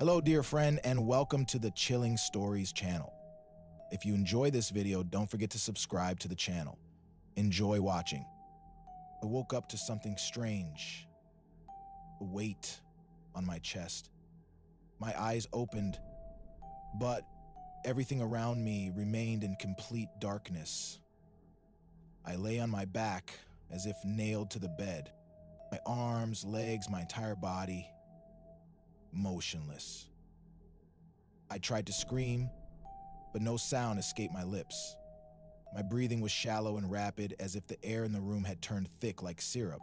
Hello, dear friend, and welcome to the Chilling Stories channel. If you enjoy this video, don't forget to subscribe to the channel. Enjoy watching. I woke up to something strange, a weight on my chest. My eyes opened, but everything around me remained in complete darkness. I lay on my back as if nailed to the bed, my arms, legs, my entire body motionless. I tried to scream, but no sound escaped my lips. My breathing was shallow and rapid, as if the air in the room had turned thick like syrup.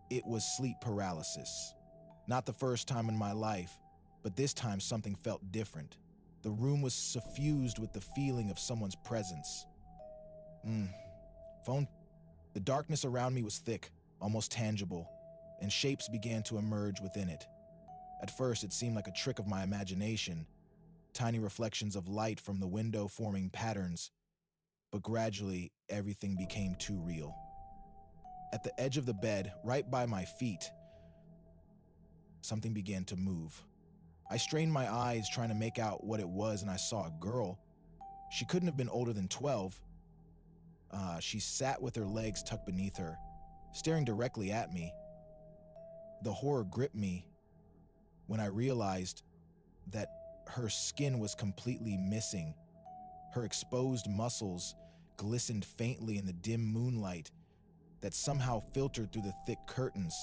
It was sleep paralysis. Not the first time in my life, but this time something felt different. The room was suffused with the feeling of someone's presence. Phone. The darkness around me was thick, almost tangible, and shapes began to emerge within it. At first, it seemed like a trick of my imagination, tiny reflections of light from the window forming patterns, but gradually, everything became too real. At the edge of the bed, right by my feet, something began to move. I strained my eyes trying to make out what it was, and I saw a girl. She couldn't have been older than 12. She sat with her legs tucked beneath her, staring directly at me. The horror gripped me when I realized that her skin was completely missing. Her exposed muscles glistened faintly in the dim moonlight that somehow filtered through the thick curtains.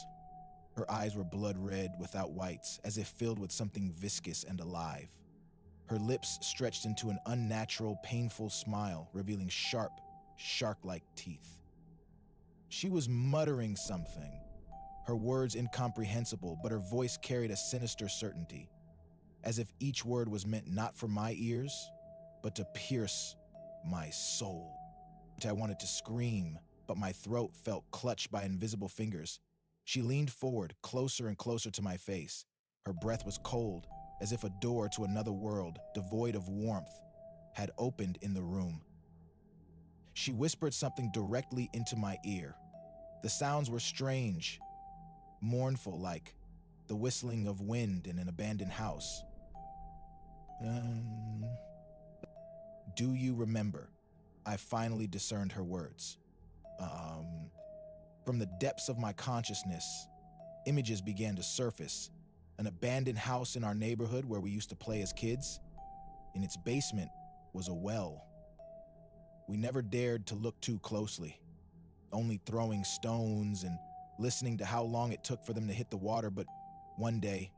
Her eyes were blood red without whites, as if filled with something viscous and alive. Her lips stretched into an unnatural, painful smile, revealing sharp, shark-like teeth. She was muttering something, her words incomprehensible, but her voice carried a sinister certainty, as if each word was meant not for my ears, but to pierce my soul. I wanted to scream, but my throat felt clutched by invisible fingers. She leaned forward, closer and closer to my face. Her breath was cold, as if a door to another world, devoid of warmth, had opened in the room. She whispered something directly into my ear. The sounds were strange, mournful, like the whistling of wind in an abandoned house. Do you remember? I finally discerned her words. From the depths of my consciousness, images began to surface. An abandoned house in our neighborhood where we used to play as kids. In its basement was a well. We never dared to look too closely, only throwing stones and listening to how long it took for them to hit the water. But one day,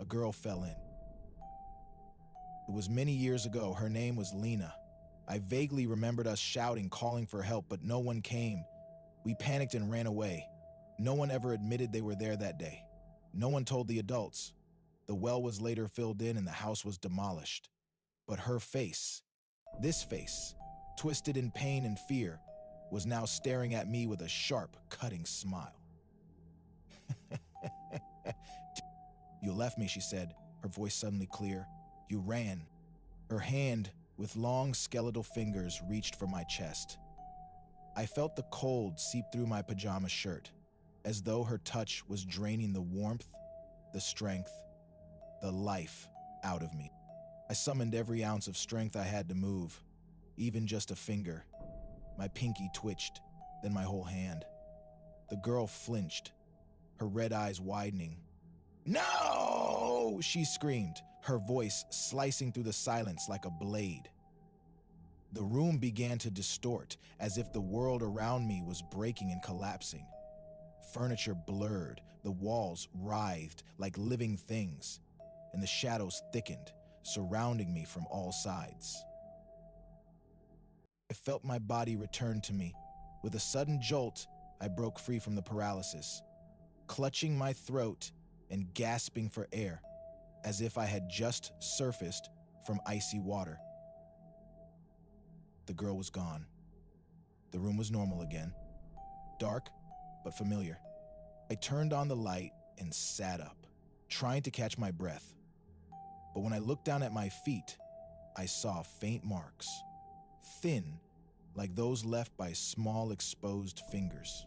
a girl fell in. It was many years ago. Her name was Lena. I vaguely remembered us shouting, calling for help, but no one came. We panicked and ran away. No one ever admitted they were there that day. No one told the adults. The well was later filled in and the house was demolished. But her face, this face, twisted in pain and fear, was now staring at me with a sharp, cutting smile. You left me, she said, her voice suddenly clear. You ran. Her hand, with long skeletal fingers, reached for my chest. I felt the cold seep through my pajama shirt, as though her touch was draining the warmth, the strength, the life out of me. I summoned every ounce of strength I had to move, even just a finger. My pinky twitched, then my whole hand. The girl flinched, her red eyes widening. "No!" she screamed, her voice slicing through the silence like a blade. The room began to distort, as if the world around me was breaking and collapsing. Furniture blurred, the walls writhed like living things, and the shadows thickened, surrounding me from all sides. I felt my body return to me. With a sudden jolt, I broke free from the paralysis, clutching my throat and gasping for air, as if I had just surfaced from icy water. The girl was gone. The room was normal again, dark but familiar. I turned on the light and sat up, trying to catch my breath. But when I looked down at my feet, I saw faint marks, thin, like those left by small exposed fingers.